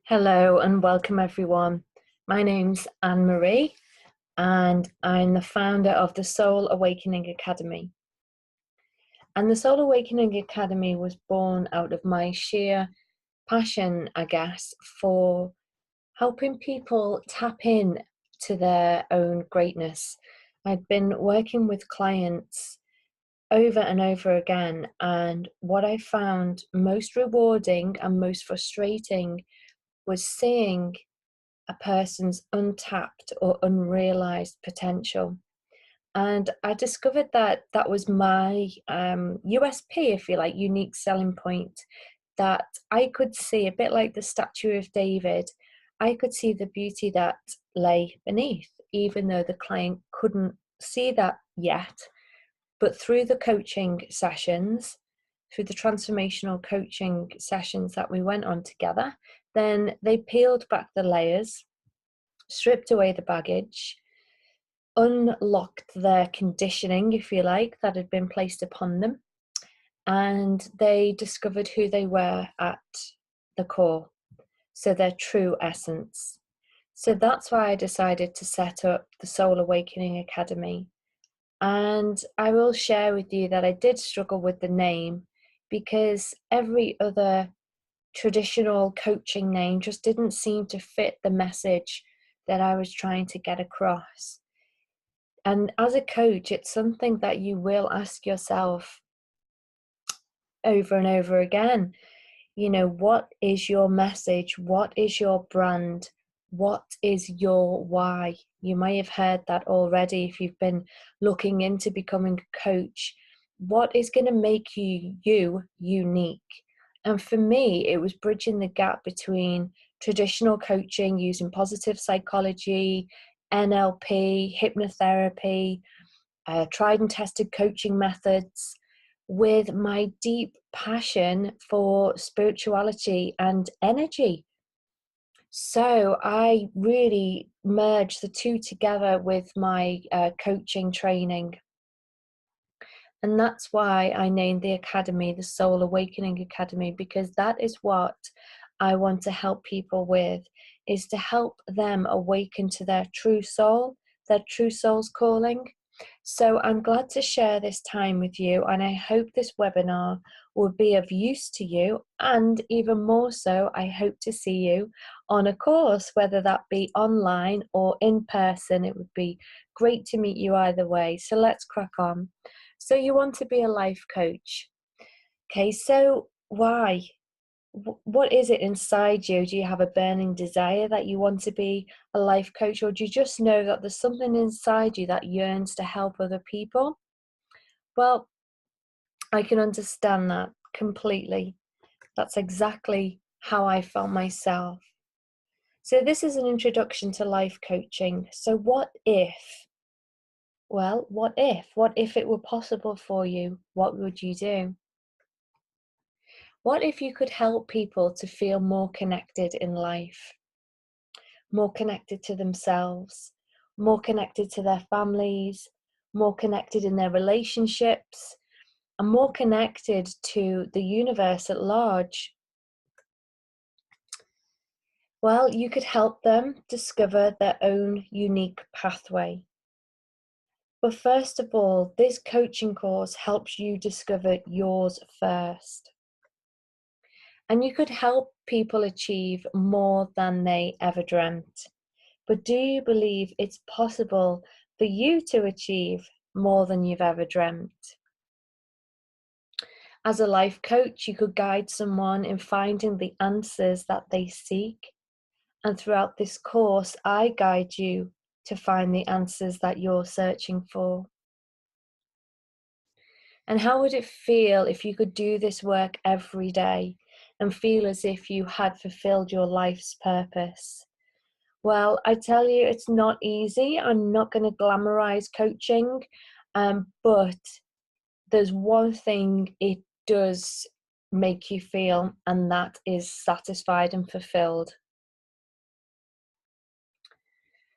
Hello and welcome everyone. My name's Anne-Marie and I'm the founder of the Soul Awakening Academy. And the Soul Awakening Academy was born out of my sheer passion, I guess, for helping people tap in to their own greatness. I'd been working with clients over and over again, and what I found most rewarding and most frustrating was seeing a person's untapped or unrealized potential. And I discovered that that was my USP, if you like, unique selling point, that I could see, a bit like the statue of David, I could see the beauty that lay beneath, even though the client couldn't see that yet. But through the coaching sessions, through the transformational coaching sessions that we went on together, then they peeled back the layers, stripped away the baggage, unlocked their conditioning, if you like, that had been placed upon them, and they discovered who they were at the core, so their true essence. So that's why I decided to set up the Soul Awakening Academy. And I will share with you that I did struggle with the name because every other traditional coaching name just didn't seem to fit the message that I was trying to get across. And as a coach, it's something that you will ask yourself over and over again. You know, what is your message? What is your brand? What is your why? You may have heard that already if you've been looking into becoming a coach. What is going to make you unique? And for me, it was bridging the gap between traditional coaching using positive psychology, NLP, hypnotherapy, tried and tested coaching methods, with my deep passion for spirituality and energy. So I really merged the two together with my coaching training. And that's why I named the academy the Soul Awakening Academy, because that is what I want to help people with, is to help them awaken to their true soul, their true soul's calling. So I'm glad to share this time with you, and I hope this webinar will be of use to you, and even more so, I hope to see you on a course, whether that be online or in person. It would be great to meet you either way. So let's crack on. So you want to be a life coach. Okay, so why? What is it inside you? Do you have a burning desire that you want to be a life coach, or do you just know that there's something inside you that yearns to help other people? Well, I can understand that completely. That's exactly how I felt myself. So this is an introduction to life coaching. So what if? Well, what if? What if it were possible for you? What would you do? What if you could help people to feel more connected in life, more connected to themselves, more connected to their families, more connected in their relationships, and more connected to the universe at large? Well, you could help them discover their own unique pathway. But first of all, this coaching course helps you discover yours first. And you could help people achieve more than they ever dreamt. But do you believe it's possible for you to achieve more than you've ever dreamt? As a life coach, you could guide someone in finding the answers that they seek. And throughout this course, I guide you to find the answers that you're searching for. And how would it feel if you could do this work every day and feel as if you had fulfilled your life's purpose? Well, I tell you, it's not easy. I'm not going to glamorize coaching, but there's one thing it does make you feel, and that is satisfied and fulfilled.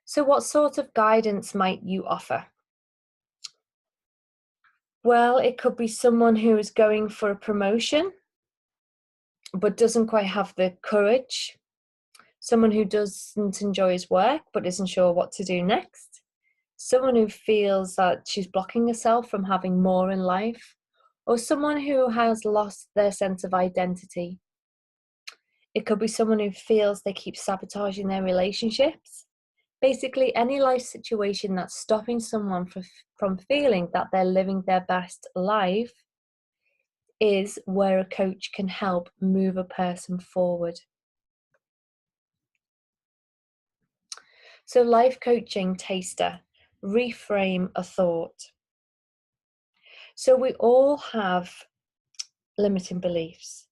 So what sort of guidance might you offer? Well, it could be someone who is going for a promotion but doesn't quite have the courage. someone who doesn't enjoy his work but isn't sure what to do next, someone who feels that she's blocking herself from having more in life, or someone who has lost their sense of identity. It could be someone who feels they keep sabotaging their relationships. Basically, any life situation that's stopping someone from feeling that they're living their best life is where a coach can help move a person forward. So, life coaching taster, reframe a thought. So, we all have limiting beliefs,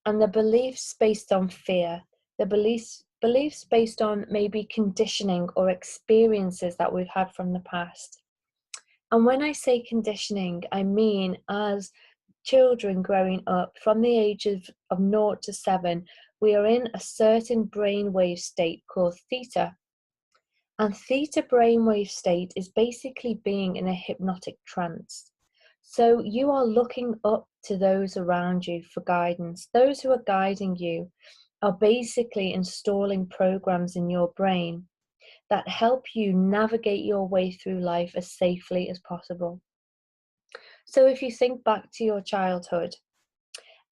and the beliefs based on fear, the beliefs based on maybe conditioning or experiences that we've had from the past. And when I say conditioning, I mean as children growing up from the age of 0 to 7, we are in a certain brainwave state called theta. And theta brainwave state is basically being in a hypnotic trance. So you are looking up to those around you for guidance. Those who are guiding you are basically installing programs in your brain that help you navigate your way through life as safely as possible. So if you think back to your childhood,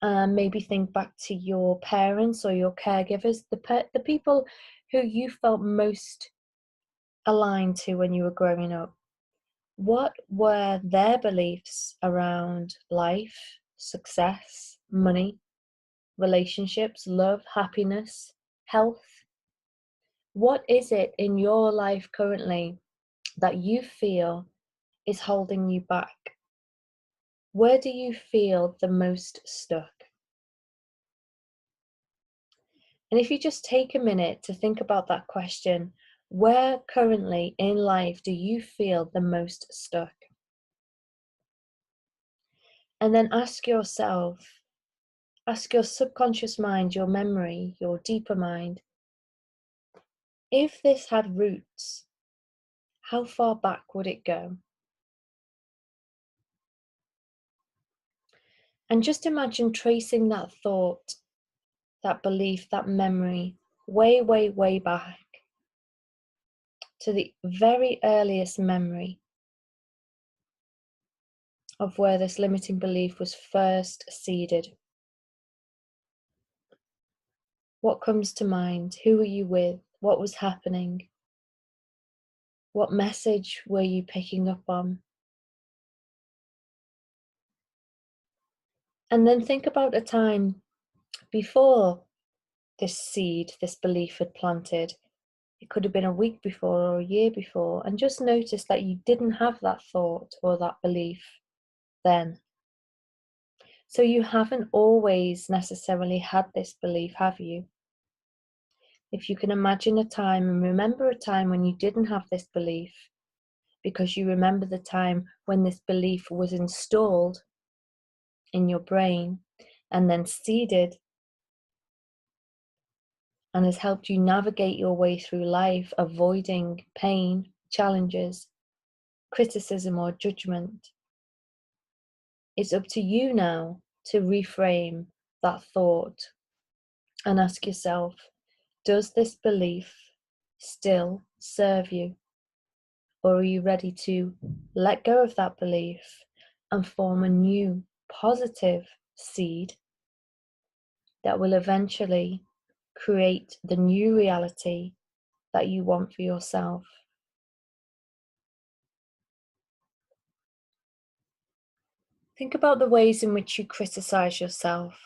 maybe think back to your parents or your caregivers, the people who you felt most aligned to when you were growing up. What were their beliefs around life, success, money, relationships, love, happiness, health? What is it in your life currently that you feel is holding you back? Where do you feel the most stuck? And if you just take a minute to think about that question, where currently in life do you feel the most stuck? And then ask yourself, ask your subconscious mind, your memory, your deeper mind, if this had roots, how far back would it go? And just imagine tracing that thought, that belief, that memory, way, way, way back to the very earliest memory of where this limiting belief was first seeded. What comes to mind? Who were you with? What was happening? What message were you picking up on? And then think about a time before this seed, this belief had planted. It could have been a week before or a year before, and just notice that you didn't have that thought or that belief then. So you haven't always necessarily had this belief, have you? If you can imagine a time and remember a time when you didn't have this belief, because you remember the time when this belief was installed in your brain and then seeded and has helped you navigate your way through life, avoiding pain, challenges, criticism, or judgment. It's up to you now to reframe that thought and ask yourself, does this belief still serve you? Or are you ready to let go of that belief and form a new positive seed that will eventually create the new reality that you want for yourself? Think about the ways in which you criticize yourself.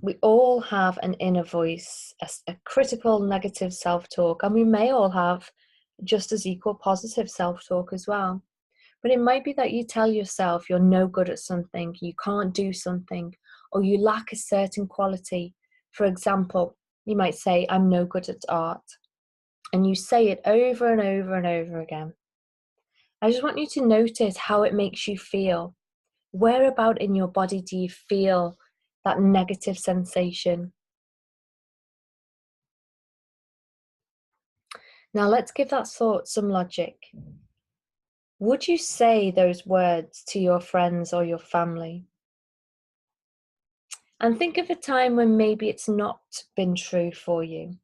We all have an inner voice, a critical negative self-talk, and we may all have just as equal positive self-talk as well. But it might be that you tell yourself you're no good at something, you can't do something, or you lack a certain quality. For example, you might say, I'm no good at art. And you say it over and over and over again. I just want you to notice how it makes you feel. Where about in your body do you feel that negative sensation? Now let's give that thought some logic. Would you say those words to your friends or your family? And think of a time when maybe it's not been true for you.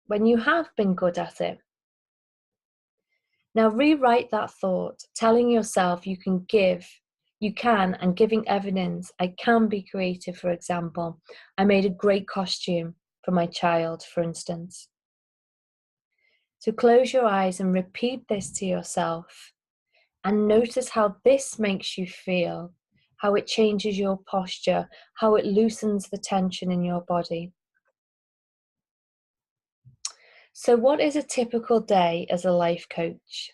when you have been good at it. Now rewrite that thought, telling yourself you can, and giving evidence. I can be creative, for example. I made a great costume for my child, for instance. So close your eyes and repeat this to yourself and notice how this makes you feel, how it changes your posture, how it loosens the tension in your body. So what is a typical day as a life coach?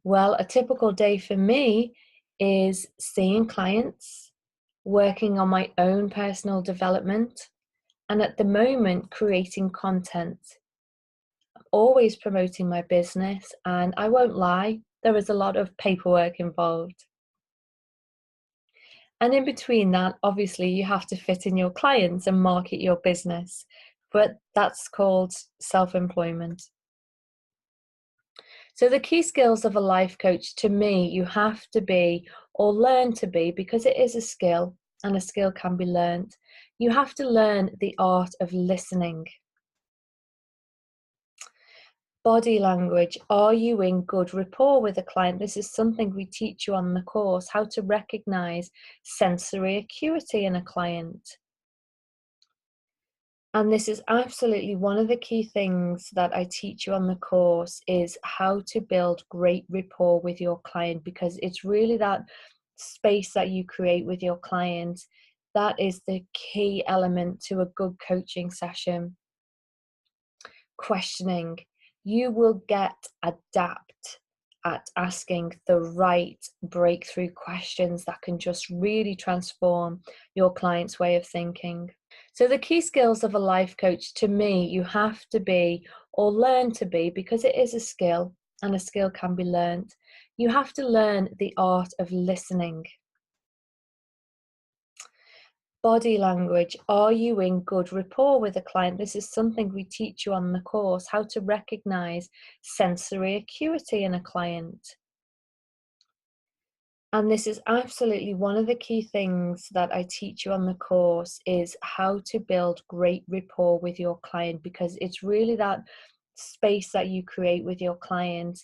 Well, a typical day for me is seeing clients, working on my own personal development, and at the moment, creating content. I'm always promoting my business, and I won't lie, there is a lot of paperwork involved. And in between that, obviously, you have to fit in your clients and market your business, but that's called self-employment. So the key skills of a life coach, to me, you have to be or learn to be, because it is a skill and a skill can be learned. You have to learn the art of listening. Body language. Are you in good rapport with a client? This is something we teach you on the course, how to recognize sensory acuity in a client. And this is absolutely one of the key things that I teach you on the course, is how to build great rapport with your client, because it's really that space that you create with your client that is the key element to a good coaching session. Questioning. You will get adept at asking the right breakthrough questions that can just really transform your client's way of thinking. So the key skills of a life coach, to me, you have to be or learn to be, because it is a skill and a skill can be learned. You have to learn the art of listening. Body language. Are you in good rapport with a client? This is something we teach you on the course, how to recognize sensory acuity in a client. And this is absolutely one of the key things that I teach you on the course, is how to build great rapport with your client, because it's really that space that you create with your client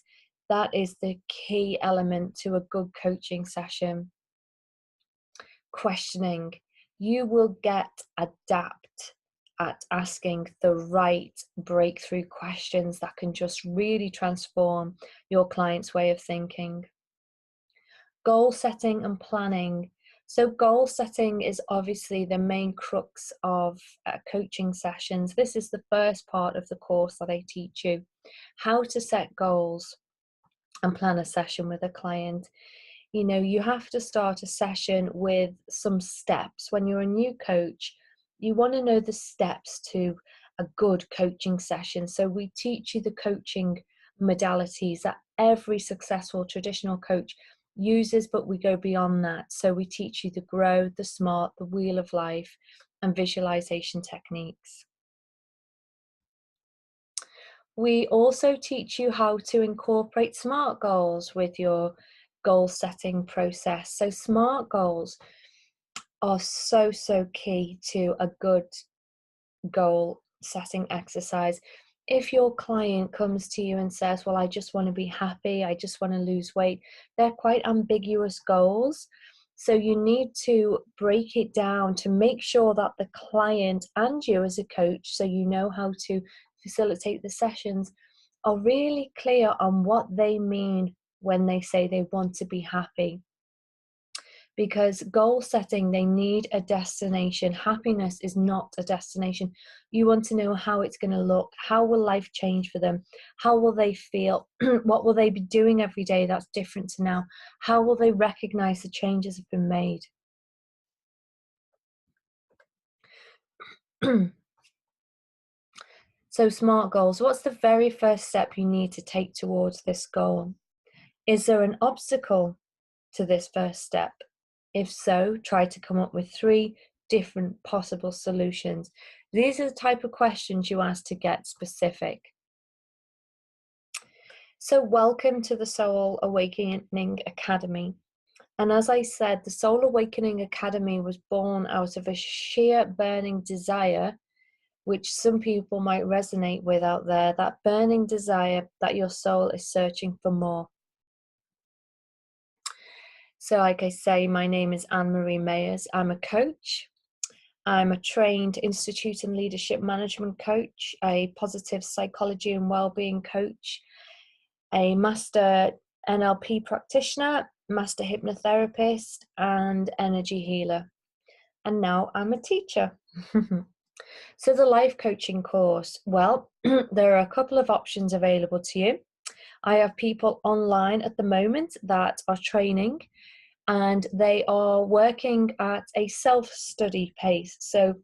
that is the key element to a good coaching session. Questioning. You will get adept at asking the right breakthrough questions that can just really transform your client's way of thinking. Goal setting and planning. So goal setting is obviously the main crux of coaching sessions. This is the first part of the course that I teach you, how to set goals and plan a session with a client. You know, you have to start a session with some steps. When you're a new coach, you want to know the steps to a good coaching session. So we teach you the coaching modalities that every successful traditional coach uses, but we go beyond that. So we teach you the grow, the smart, the wheel of life, and visualization techniques. We also teach you how to incorporate SMART goals with your goal setting process. So SMART goals are so key to a good goal setting exercise. If your client comes to you and says, well, I just want to be happy, I just want to lose weight, they're quite ambiguous goals. So you need to break it down to make sure that the client and you as a coach, so you know how to facilitate the sessions, are really clear on what they mean when they say they want to be happy. Because goal setting, they need a destination. Happiness is not a destination. You want to know how it's going to look. How will life change for them? How will they feel? What will they be doing every day that's different to now? How will they recognize the changes have been made? So SMART goals, what's the very first step you need to take towards this goal? Is there an obstacle to this first step? If so, try to come up with 3 different possible solutions. These are the type of questions you ask to get specific. So welcome to the Soul Awakening Academy. And as I said, the Soul Awakening Academy was born out of a sheer burning desire which some people might resonate with out there, that burning desire that your soul is searching for more. So like I say, my name is Anne-Marie Mayers. I'm a coach. I'm a trained Institute and Leadership Management coach, a positive psychology and wellbeing coach, a master NLP practitioner, master hypnotherapist, and energy healer. And now I'm a teacher. So the life coaching course, well, there are a couple of options available to you. I have people online at the moment that are training, and they are working at a self-study pace. So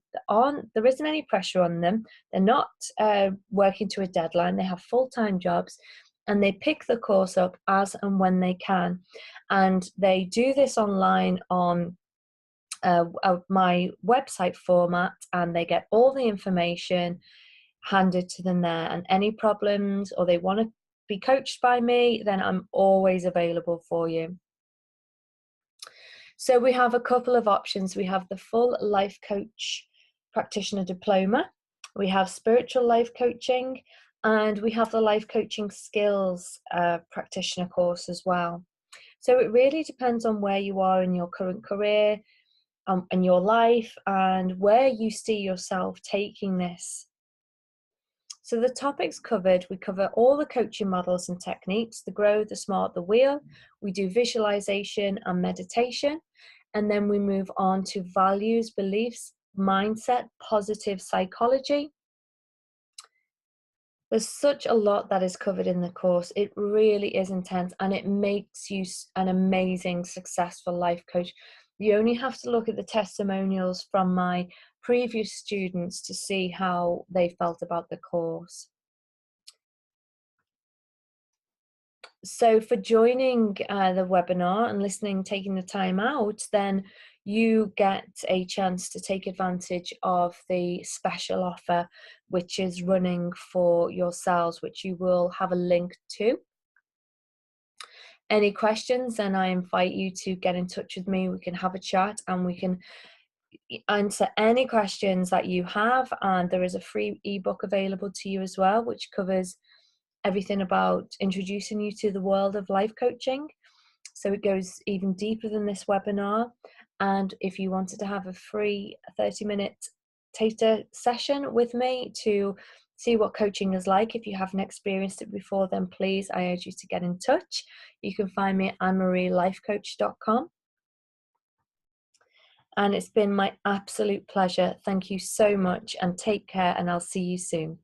there isn't any pressure on them. They're not working to a deadline. They have full-time jobs, and they pick the course up as and when they can. And they do this online on my website format, and they get all the information handed to them there. And any problems, or they want to be coached by me, then I'm always available for you. So we have a couple of options. We have the full life coach practitioner diploma, we have spiritual life coaching, and we have the life coaching skills practitioner course as well. So it really depends on where you are in your current career, in your life, and where you see yourself taking this. So the topics covered, we cover all the coaching models and techniques, the grow, the smart, the wheel. We do visualization and meditation. And then we move on to values, beliefs, mindset, positive psychology. There's such a lot that is covered in the course. It really is intense, and it makes you an amazing, successful life coach. You only have to look at the testimonials from my previous students to see how they felt about the course. So for joining the webinar and listening, taking the time out, then you get a chance to take advantage of the special offer which is running for yourselves, which you will have a link to. Any questions, then I invite you to get in touch with me. We can have a chat and we can answer any questions that you have. And there is a free ebook available to you as well, which covers everything about introducing you to the world of life coaching. So it goes even deeper than this webinar. And if you wanted to have a free 30-minute taster session with me to see what coaching is like, if you haven't experienced it before, then please, I urge you to get in touch. You can find me at annemarielifecoach.com. And it's been my absolute pleasure. Thank you so much, and take care, and I'll see you soon.